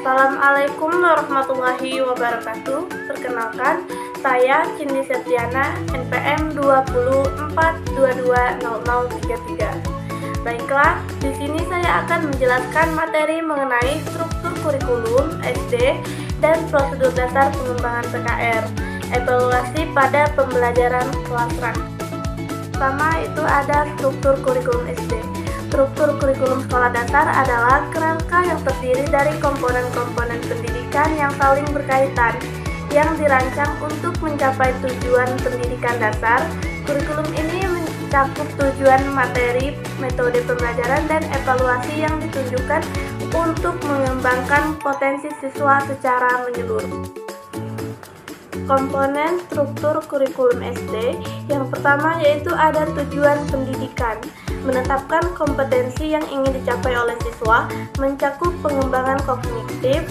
Assalamualaikum warahmatullahi wabarakatuh. Perkenalkan, saya Cindy Septiana, NPM 24220033. Baiklah, di sini saya akan menjelaskan materi mengenai struktur kurikulum SD dan prosedur dasar pengembangan PKR, evaluasi pada pembelajaran kelas rank. Pertama itu ada struktur kurikulum SD. Struktur kurikulum sekolah dasar adalah kerangka yang terdiri dari komponen-komponen pendidikan yang saling berkaitan, yang dirancang untuk mencapai tujuan pendidikan dasar. Kurikulum ini mencakup tujuan materi, metode pembelajaran, dan evaluasi yang ditunjukkan untuk mengembangkan potensi siswa secara menyeluruh. Komponen struktur kurikulum SD yang pertama yaitu ada tujuan pendidikan, menetapkan kompetensi yang ingin dicapai oleh siswa, mencakup pengembangan kognitif,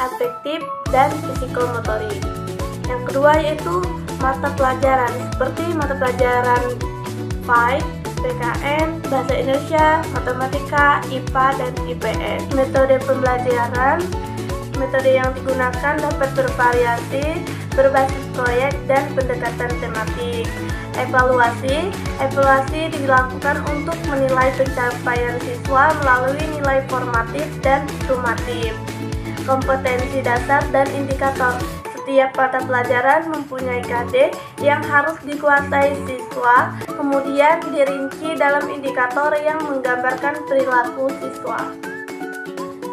afektif, dan psikomotorik. Yang kedua yaitu mata pelajaran, seperti mata pelajaran FAI, PKN, Bahasa Indonesia, Matematika, IPA, dan IPS. Metode pembelajaran, metode yang digunakan dapat bervariasi, berbasis proyek, dan pendekatan tematik. Evaluasi dilakukan untuk menilai pencapaian siswa melalui nilai formatif dan sumatif. Kompetensi dasar dan indikator. Setiap mata pelajaran mempunyai KD yang harus dikuasai siswa, kemudian dirinci dalam indikator yang menggambarkan perilaku siswa.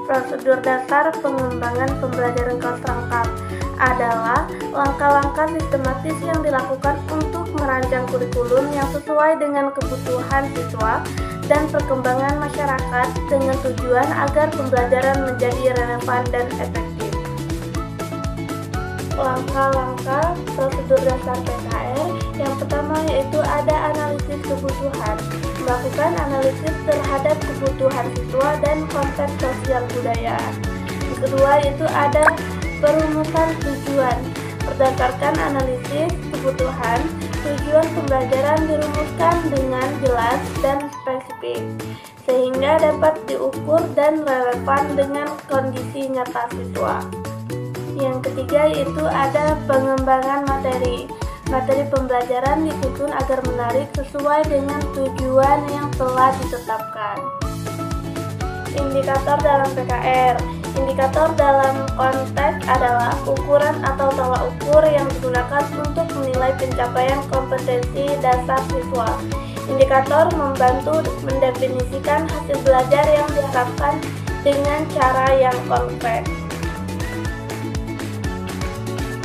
Prosedur dasar pengembangan pembelajaran kelas rangkap adalah langkah-langkah sistematis yang dilakukan untuk merancang kurikulum yang sesuai dengan kebutuhan siswa dan perkembangan masyarakat dengan tujuan agar pembelajaran menjadi relevan dan efektif. Langkah-langkah prosedur dasar PKR yang pertama yaitu ada analisis kebutuhan, melakukan analisis terhadap kebutuhan siswa dan konteks sosial budaya. Yang kedua yaitu ada perumusan tujuan. Berdasarkan analisis kebutuhan, tujuan pembelajaran dirumuskan dengan jelas dan spesifik, sehingga dapat diukur dan relevan dengan kondisi nyata siswa. Yang ketiga yaitu ada pengembangan materi. Materi pembelajaran disusun agar menarik sesuai dengan tujuan yang telah ditetapkan. Indikator dalam PKR. Indikator dalam konteks adalah ukuran atau tolak ukur yang digunakan untuk menilai pencapaian kompetensi dasar siswa. Indikator membantu mendefinisikan hasil belajar yang diharapkan dengan cara yang konkret.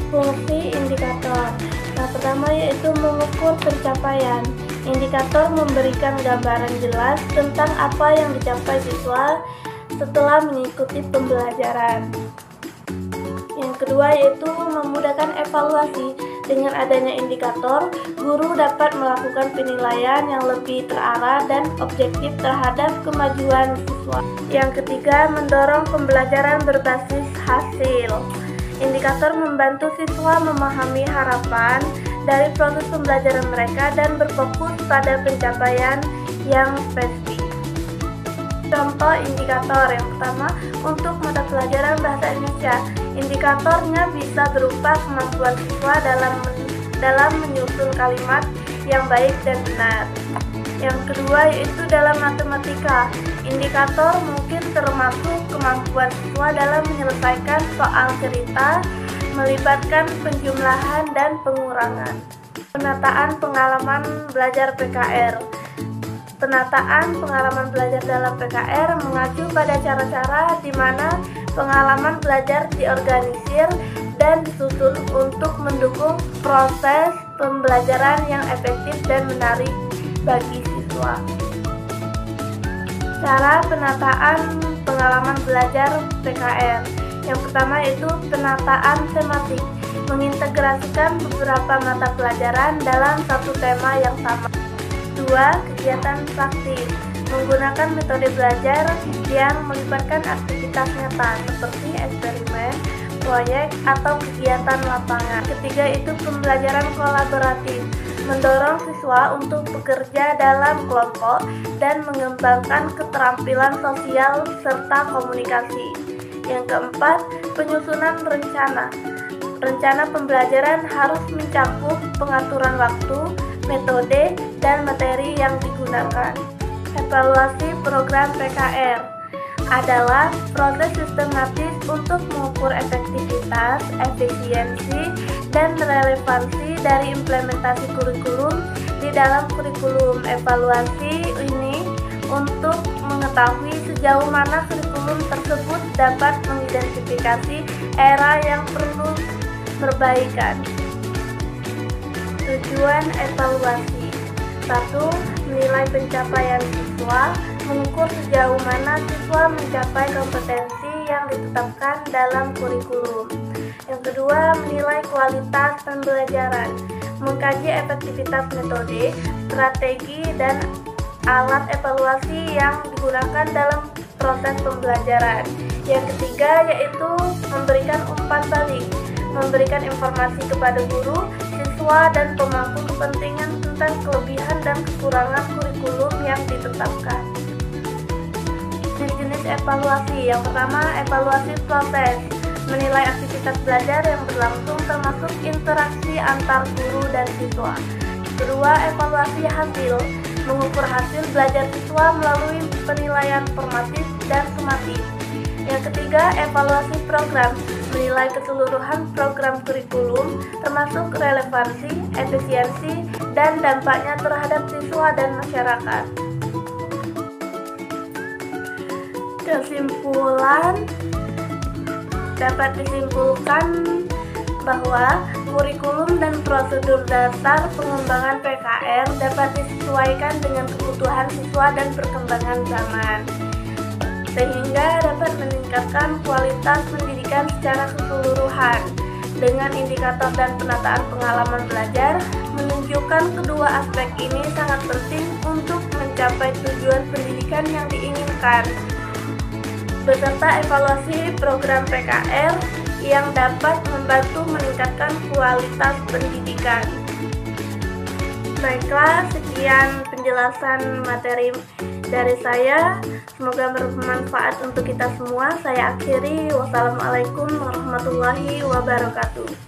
Fungsi indikator. Yang pertama yaitu mengukur pencapaian. Indikator memberikan gambaran jelas tentang apa yang dicapai siswa setelah mengikuti pembelajaran. Yang kedua yaitu memudahkan evaluasi. Dengan adanya indikator, guru dapat melakukan penilaian yang lebih terarah dan objektif terhadap kemajuan siswa. Yang ketiga, mendorong pembelajaran berbasis hasil. Indikator membantu siswa memahami harapan dari proses pembelajaran mereka dan berfokus pada pencapaian yang spesifik. Contoh indikator yang pertama untuk mata pelajaran Bahasa Indonesia. Indikatornya bisa berupa kemampuan siswa dalam menyusun kalimat yang baik dan benar. Yang kedua yaitu dalam matematika. Indikator mungkin termasuk kemampuan siswa dalam menyelesaikan soal cerita, melibatkan penjumlahan dan pengurangan. Penataan pengalaman belajar PKR. Penataan pengalaman belajar dalam PKR mengacu pada cara-cara di mana pengalaman belajar diorganisir dan disusun untuk mendukung proses pembelajaran yang efektif dan menarik bagi siswa. Cara penataan pengalaman belajar PKR. Yang pertama yaitu penataan tematik, mengintegrasikan beberapa mata pelajaran dalam satu tema yang sama. Kedua, kegiatan praktis, menggunakan metode belajar yang melibatkan aktivitas nyata seperti eksperimen, proyek, atau kegiatan lapangan. Ketiga itu pembelajaran kolaboratif, mendorong siswa untuk bekerja dalam kelompok dan mengembangkan keterampilan sosial serta komunikasi. Yang keempat, penyusunan rencana. Rencana pembelajaran harus mencakup pengaturan waktu, metode, dan materi yang digunakan. Evaluasi program PKR adalah proses sistematis untuk mengukur efektivitas, efisiensi, dan relevansi dari implementasi kurikulum di dalam kurikulum. Evaluasi ini untuk mengetahui sejauh mana kurikulum tersebut dapat mengidentifikasi era yang perlu perbaikan. Tujuan evaluasi: 1. Menilai pencapaian siswa, mengukur sejauh mana siswa mencapai kompetensi yang ditetapkan dalam kurikulum. Yang kedua, menilai kualitas pembelajaran, mengkaji efektivitas metode, strategi, dan alat evaluasi yang digunakan dalam proses pembelajaran. Yang ketiga yaitu memberikan umpan balik, memberikan informasi kepada guru, siswa, dan pemangku kepentingan tentang kelebihan dan kekurangan kurikulum yang ditetapkan. Jenis evaluasi. Yang pertama, evaluasi proses, menilai aktivitas belajar yang berlangsung termasuk interaksi antar guru dan siswa. Kedua, evaluasi hasil, mengukur hasil belajar siswa melalui penilaian formatif dan sumatif. Yang ketiga, evaluasi program, menilai keseluruhan program kurikulum termasuk relevansi, efisiensi, dan dampaknya terhadap siswa dan masyarakat. Kesimpulan: dapat disimpulkan bahwa kurikulum dan prosedur dasar pengembangan PKR dapat disesuaikan dengan kebutuhan siswa dan perkembangan zaman, sehingga dapat meningkatkan kualitas pendidikan secara keseluruhan. Dengan indikator dan penataan pengalaman belajar, menunjukkan kedua aspek ini sangat penting untuk mencapai tujuan pendidikan yang diinginkan, beserta evaluasi program PKR yang dapat membantu meningkatkan kualitas pendidikan. Baiklah, sekian penjelasan materi dari saya. Semoga bermanfaat untuk kita semua. Saya akhiri. Wassalamualaikum warahmatullahi wabarakatuh.